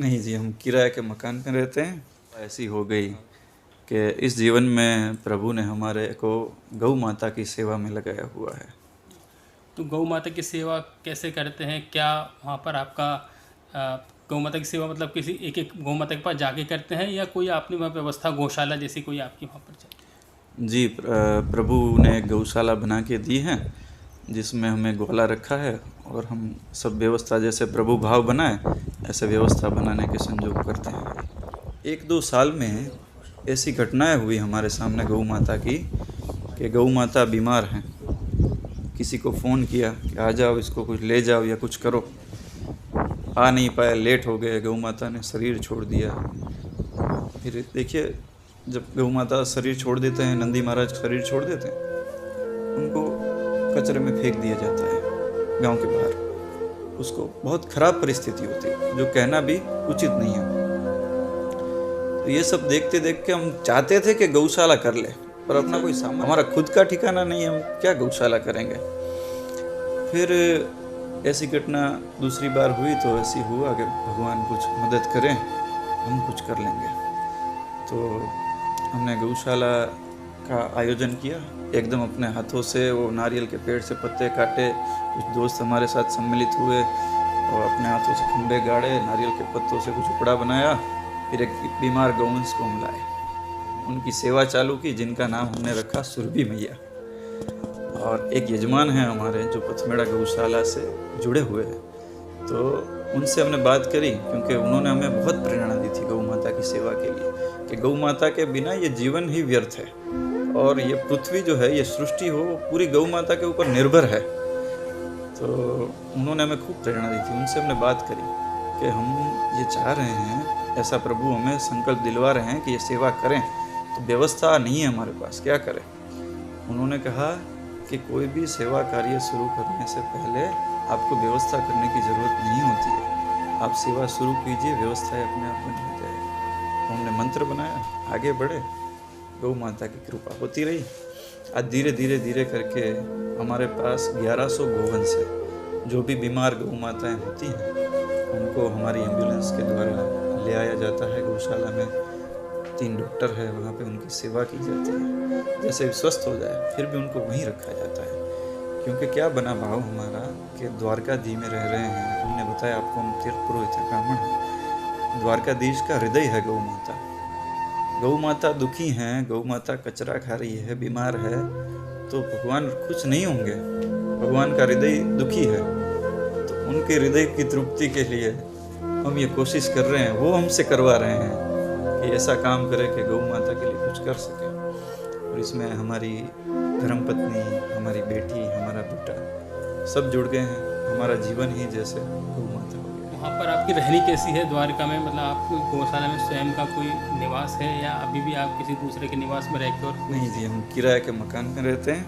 नहीं जी, हम किराए के मकान में रहते हैं। ऐसी हो गई कि इस जीवन में प्रभु ने हमारे को गौ माता की सेवा में लगाया हुआ है। तो गौ माता की सेवा कैसे करते हैं? क्या वहाँ पर आपका गौ माता की सेवा मतलब किसी एक एक गौ माता के पास जाके करते हैं, या कोई आपने वहाँ व्यवस्था गौशाला जैसी कोई आपकी वहाँ पर चल? जी, प्रभु ने एक गौशाला बना के दी है जिसमें हमें ग्वाला रखा है और हम सब व्यवस्था जैसे प्रभु भाव बनाए ऐसे व्यवस्था बनाने के संयोग करते हैं। 1-2 साल में ऐसी घटनाएं हुई हमारे सामने गौ माता की कि गौ माता बीमार हैं। किसी को फ़ोन किया कि आ जाओ, इसको कुछ ले जाओ या कुछ करो। आ नहीं पाए, लेट हो गए, गौ माता ने शरीर छोड़ दिया। फिर देखिए, जब गौ माता शरीर छोड़ देते हैं, नंदी महाराज शरीर छोड़ देते हैं, उनको कचरे में फेंक दिया जाता है गांव के बाहर। उसको बहुत ख़राब परिस्थिति होती है जो कहना भी उचित नहीं है। तो ये सब देखते देख के हम चाहते थे कि गौशाला कर ले, पर अपना कोई सामान, हमारा खुद का ठिकाना नहीं है, हम क्या गौशाला करेंगे। फिर ऐसी घटना दूसरी बार हुई तो ऐसी हुआ कि भगवान कुछ मदद करें, हम कुछ कर लेंगे। तो हमने गौशाला का आयोजन किया, एकदम अपने हाथों से वो नारियल के पेड़ से पत्ते काटे। कुछ दोस्त हमारे साथ सम्मिलित हुए और अपने हाथों से खंभे गाड़े, नारियल के पत्तों से कुछ उपड़ा बनाया। फिर एक बीमार गौवंश को हम लाए, उनकी सेवा चालू की, जिनका नाम हमने रखा सुरभि मैया। और एक यजमान हैं हमारे जो पथमेड़ा गौशाला से जुड़े हुए हैं, तो उनसे हमने बात करी, क्योंकि उन्होंने हमें बहुत प्रेरणा दी थी गौ माता की सेवा के लिए कि गौ माता के बिना ये जीवन ही व्यर्थ है और ये पृथ्वी जो है, ये सृष्टि हो, पूरी गौ माता के ऊपर निर्भर है। तो उन्होंने हमें खूब प्रेरणा दी थी। उनसे हमने बात करी कि हम ये चाह रहे हैं, ऐसा प्रभु हमें संकल्प दिलवा रहे हैं कि ये सेवा करें, तो व्यवस्था नहीं है हमारे पास, क्या करें। उन्होंने कहा कि कोई भी सेवा कार्य शुरू करने से पहले आपको व्यवस्था करने की ज़रूरत नहीं होती है। आप सेवा शुरू कीजिए, व्यवस्थाएं अपने आप में हो जाएगी। तो हमने मंत्र बनाया, आगे बढ़े, गौ माता की कृपा होती रही। आज धीरे धीरे धीरे करके हमारे पास 1100 गोवंश है। जो भी बीमार गौ माताएँ होती हैं उनको हमारी एम्बुलेंस के द्वारा ले आया जाता है गौशाला में। 3 डॉक्टर है वहाँ पे, उनकी सेवा की जाती है। जैसे भी स्वस्थ हो जाए फिर भी उनको वहीं रखा जाता है, क्योंकि क्या बना भाव हमारा कि द्वारकाधीश में रह रहे हैं। हमने बताया आपको, हम तीर्थ पुरोहित हैं, ब्राह्मण हैं। द्वारकाधीश का हृदय है गौ माता। गौ माता दुखी हैं, गौ माता कचरा खा रही है, बीमार है, तो भगवान खुश नहीं होंगे। भगवान का हृदय दुखी है, तो उनके हृदय की तृप्ति के लिए हम ये कोशिश कर रहे हैं, वो हमसे करवा रहे हैं कि ऐसा काम करें कि गौ माता के लिए कुछ कर सकें। और इसमें हमारी धर्मपत्नी, हमारी बेटी, हमारा बेटा सब जुड़ गए हैं। हमारा जीवन ही जैसे गौ माता हो गया। वहाँ पर आपकी रहनी कैसी है द्वारका में? मतलब आप गौशाला में स्वयं का कोई निवास है, या अभी भी आप किसी दूसरे के निवास में रहकर और? नहीं जी, हम किराए के मकान में रहते हैं,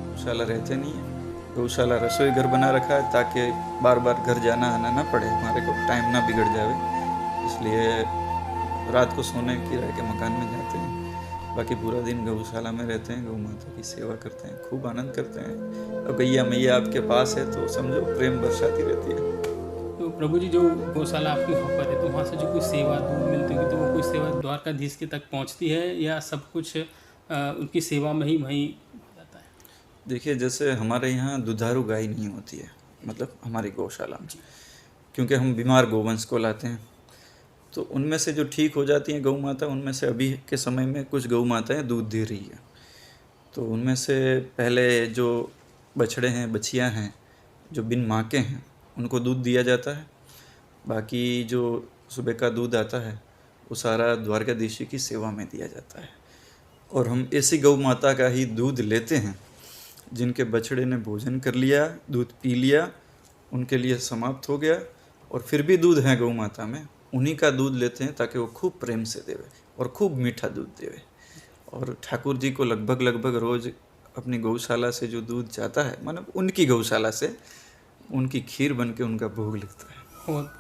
गौशाला रहते नहीं है। गौशाला रसोई घर बना रखा है ताकि बार बार घर जाना आना ना पड़े, हमारे को टाइम ना बिगड़ जाए, इसलिए रात को सोने किराए के मकान में जाते हैं। बाकी पूरा दिन गौशाला में रहते हैं, गौ माता की सेवा करते हैं, खूब आनंद करते हैं। और गैया मैया आपके पास है तो समझो प्रेम बरसाती रहती है। तो प्रभु जी, जो गौशाला आपकी वहाँ पर है, तो वहाँ से जो कोई सेवा दूध मिलती होगी, तो वो कोई सेवा द्वारकाधीश के तक पहुँचती है, या सब कुछ उनकी सेवा में ही वहीं हो जाता है? देखिए, जैसे हमारे यहाँ दुधारू गाय नहीं होती है, मतलब हमारी गौशाला में, क्योंकि हम बीमार गोवंश को लाते हैं, तो उनमें से जो ठीक हो जाती हैं गौ माता, उनमें से अभी के समय में कुछ गौ माताएँ दूध दे रही है। तो उनमें से पहले जो बछड़े हैं, बछियाँ हैं, जो बिन माँ के हैं, उनको दूध दिया जाता है। बाकी जो सुबह का दूध आता है वो सारा द्वारकाधीशी की सेवा में दिया जाता है। और हम ऐसी गौ माता का ही दूध लेते हैं जिनके बछड़े ने भोजन कर लिया, दूध पी लिया, उनके लिए समाप्त हो गया, और फिर भी दूध है गौ माता में, उन्हीं का दूध लेते हैं ताकि वो खूब प्रेम से देवे और खूब मीठा दूध देवे। और ठाकुर जी को लगभग रोज़ अपनी गौशाला से जो दूध जाता है, मतलब उनकी गौशाला से, उनकी खीर बन के उनका भोग लगता है। और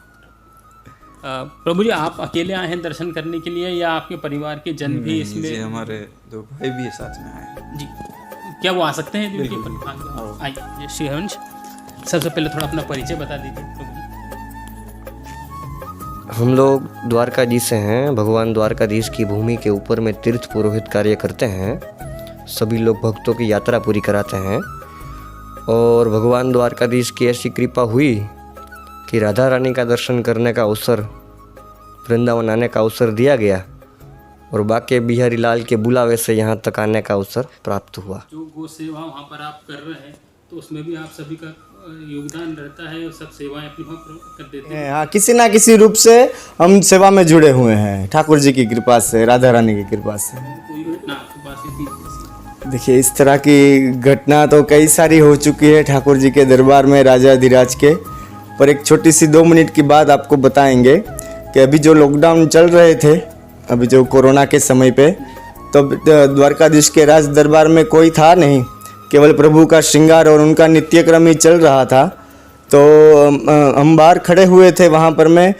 प्रभु जी, आप अकेले आए हैं दर्शन करने के लिए, या आपके परिवार के जन भी इसमें? जी, हमारे 2 भाई भी साथ में आए हैं। जी, क्या वो आ सकते हैं? आइए श्री हंस, सबसे पहले थोड़ा अपना परिचय बता दीजिए प्रभु जी। हम लोग द्वारकाधीश से हैं। भगवान द्वारकाधीश की भूमि के ऊपर में तीर्थ पुरोहित कार्य करते हैं। सभी लोग भक्तों की यात्रा पूरी कराते हैं और भगवान द्वारकाधीश की ऐसी कृपा हुई कि राधा रानी का दर्शन करने का अवसर, वृंदावन आने का अवसर दिया गया और बाके बिहारी लाल के बुलावे से यहाँ तक आने का अवसर प्राप्त हुआ। जो गो सेवा वहाँ पर आप कर रहे हैं तो उसमें भी आप सभी का योगदान रहता है और सब सेवाएं अपनी वहाँ पर कर देते हैं। हाँ, किसी ना किसी रूप से हम सेवा में जुड़े हुए हैं, ठाकुर जी की कृपा से, राधा रानी की कृपा से। कोई घटना आपके पास इतनी ऐसी? देखिए, इस तरह की घटना तो कई सारी हो चुकी है ठाकुर जी के दरबार में, राजाधिराज के। पर एक छोटी सी 2 मिनट की बात आपको बताएंगे कि अभी जो लॉकडाउन चल रहे थे, अभी जो कोरोना के समय पे, तो द्वारकाधीश के राज दरबार में कोई था नहीं, केवल प्रभु का श्रृंगार और उनका नित्यक्रम ही चल रहा था। तो हम बाहर खड़े हुए थे वहाँ पर में,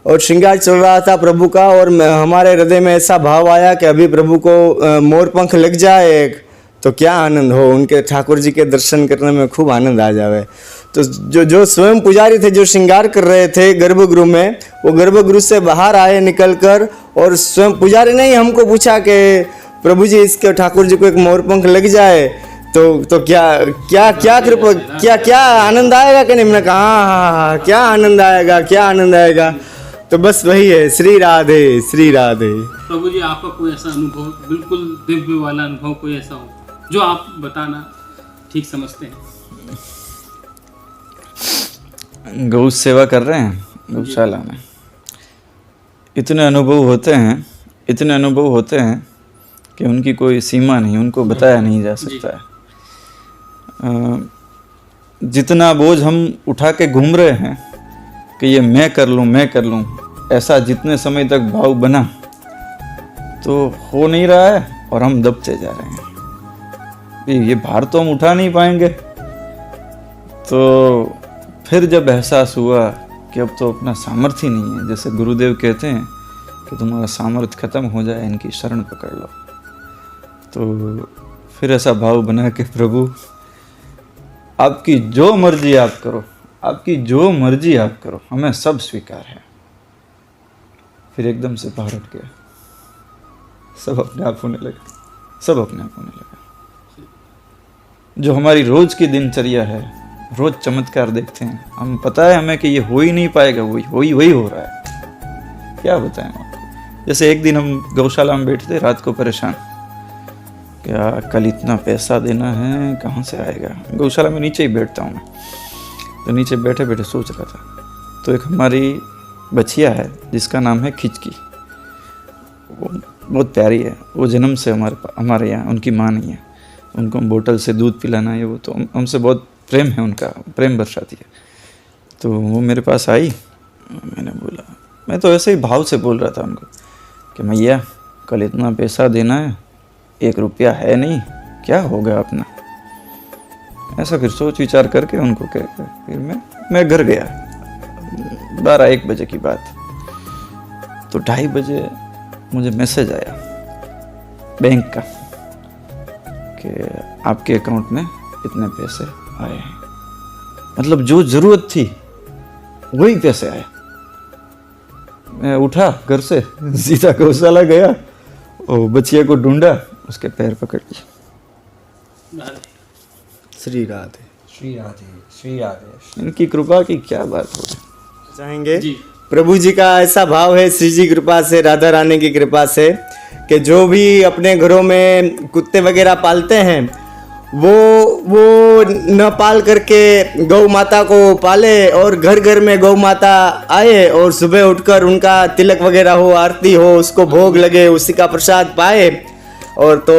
और श्रृंगार चल रहा था प्रभु का, और हमारे हृदय में ऐसा भाव आया कि अभी प्रभु को मोर पंख लग जाए एक, तो क्या आनंद हो, उनके ठाकुर जी के दर्शन करने में खूब आनंद आ जावे। तो जो स्वयं पुजारी थे, जो श्रृंगार कर रहे थे गर्भगृह में, वो गर्भगृह से बाहर आए निकल कर, और स्वयं पुजारी ने ही हमको पूछा कि प्रभु जी, इसके ठाकुर जी को एक मोर पंख लग जाए तो क्या क्या क्या कृपा, क्या क्या आनंद आएगा कि नहीं। मैंने कहा हाँ, क्या आनंद आएगा, क्या आनंद आएगा। तो बस वही है, श्री राधे श्री राधे। प्रभु जी, आपका कोई ऐसा अनुभव, बिल्कुल दिव्य वाला अनुभव कोई ऐसा हो जो आप बताना ठीक समझते हैं? गौ सेवा कर रहे हैं गौशाला में, इतने अनुभव होते हैं कि उनकी कोई सीमा नहीं, उनको बताया नहीं जा सकता है। जितना बोझ हम उठा के घूम रहे हैं कि ये मैं कर लूँ, ऐसा जितने समय तक भाव बना तो हो नहीं रहा है, और हम दबते जा रहे हैं। ये भार तो हम उठा नहीं पाएंगे। तो फिर जब एहसास हुआ कि अब तो अपना सामर्थ्य ही नहीं है, जैसे गुरुदेव कहते हैं कि तुम्हारा सामर्थ्य खत्म हो जाए, इनकी शरण पकड़ लो, तो फिर ऐसा भाव बना कि प्रभु, आपकी जो मर्जी आप करो, हमें सब स्वीकार है। फिर एकदम से बाहर हट गया, सब अपने आप होने लगा। जो हमारी रोज की दिनचर्या है, रोज चमत्कार देखते हैं, हम पता है हमें कि ये हो ही नहीं पाएगा, वही हो रहा है। क्या बताएं आपको। जैसे एक दिन हम गौशाला में बैठे थे, रात को परेशान, क्या कल इतना पैसा देना है, कहाँ से आएगा। गौशाला में नीचे ही बैठता हूँ मैं, तो नीचे बैठे बैठे सोच रहा था। तो एक हमारी बच्चिया है जिसका नाम है खिचकी, वो बहुत प्यारी है, वो जन्म से हमारे यहाँ, उनकी माँ नहीं है, उनको हम बोतल से दूध पिलाना है, वो तो हमसे बहुत प्रेम है, उनका प्रेम बरसाती है। तो वो मेरे पास आई, मैंने बोला, मैं तो ऐसे ही भाव से बोल रहा था उनको कि मैया, कल इतना पैसा देना है, 1 रुपया है नहीं, क्या होगा अपना। ऐसा फिर सोच विचार करके उनको कहकर फिर मैं घर गया। 12-1 बजे की बात। तो 2:30 बजे मुझे मैसेज आया बैंक का कि आपके अकाउंट में इतने पैसे आए हैं। मतलब जो ज़रूरत थी वही पैसे आए। मैं उठा घर से, सीधा गौशाला गया और बच्चिया को ढूंढा, उसके पैर पकड़ लिए। श्री राधे श्री राधे श्री राधे। इनकी कृपा की क्या बात हो चाहेंगे जी। प्रभु जी का ऐसा भाव है, श्री जी कृपा से, राधा रानी की कृपा से, कि जो भी अपने घरों में कुत्ते वगैरह पालते हैं, वो न पाल करके गौ माता को पाले, और घर घर में गौ माता आए और सुबह उठकर उनका तिलक वगैरह हो, आरती हो, उसको भोग लगे, उसी का प्रसाद पाए, और तो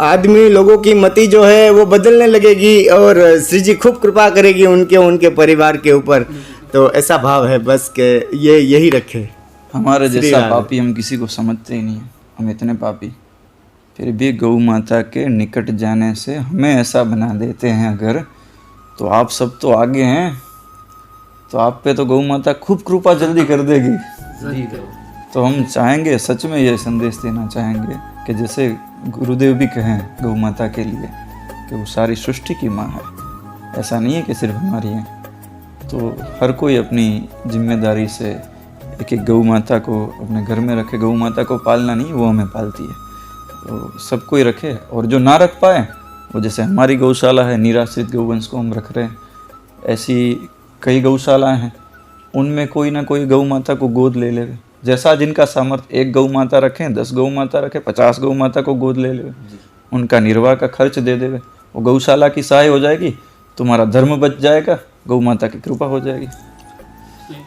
आदमी लोगों की मति जो है वो बदलने लगेगी, और श्री जी खूब कृपा करेगी उनके परिवार के ऊपर। तो ऐसा भाव है बस के यही रखे। हमारे श्री जैसा राधे। पापी हम किसी को समझते ही नहीं हैं। हम इतने पापी, फिर भी गौ माता के निकट जाने से हमें ऐसा बना देते हैं अगर, तो आप सब तो आगे हैं, तो आप पे तो गौ माता खूब कृपा जल्दी कर देगी। तो हम चाहेंगे, सच में ये संदेश देना चाहेंगे कि जैसे गुरुदेव भी कहें गौ माता के लिए कि वो सारी सृष्टि की माँ है, ऐसा नहीं है कि सिर्फ हमारी है। तो हर कोई अपनी जिम्मेदारी से एक एक गौ माता को अपने घर में रखे। गौ माता को पालना नहीं, वो हमें पालती है। तो सबको ही रखे, और जो ना रख पाए वो, जैसे हमारी गौशाला है, निराश्रित गौवंश को हम रख रहे हैं, ऐसी कई गौशालाएं हैं, उनमें कोई ना कोई गौ माता को गोद ले ले। जैसा जिनका सामर्थ्य, 1 गौ माता रखें, 10 गौ माता रखें, 50 गौ माता को गोद ले ले, उनका निर्वाह का खर्च दे देवे, वो गौशाला की सहाय हो जाएगी, तुम्हारा धर्म बच जाएगा, गौ माता की कृपा हो जाएगी।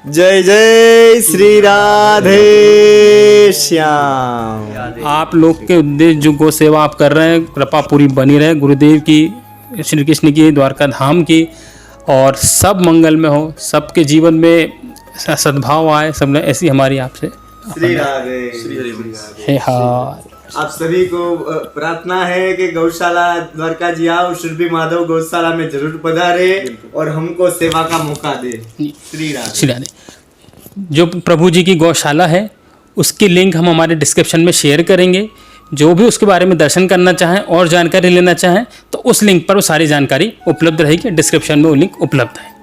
जय जय श्री राधे श्याम। आप लोग के उद्देश्य जो गौ सेवा आप कर रहे हैं, कृपा पूरी बनी रहे गुरुदेव की, श्री कृष्ण की, द्वारका धाम की, और सब मंगल में हो, सबके जीवन में सद्भाव आए, सब ऐसी हमारी आपसे श्री राधे श्री राधे। हे हार। आप सभी को प्रार्थना है कि गौशाला द्वारका जी आओ, श्री माधव गौशाला में जरूर पधारे और हमको सेवा का मौका दे। श्री राधे। श्री राधे। जो प्रभु जी की गौशाला है उसकी लिंक हम हमारे डिस्क्रिप्शन में शेयर करेंगे। जो भी उसके बारे में दर्शन करना चाहें और जानकारी लेना चाहें तो उस लिंक पर वो सारी जानकारी उपलब्ध रहेगी। डिस्क्रिप्शन में वो लिंक उपलब्ध है।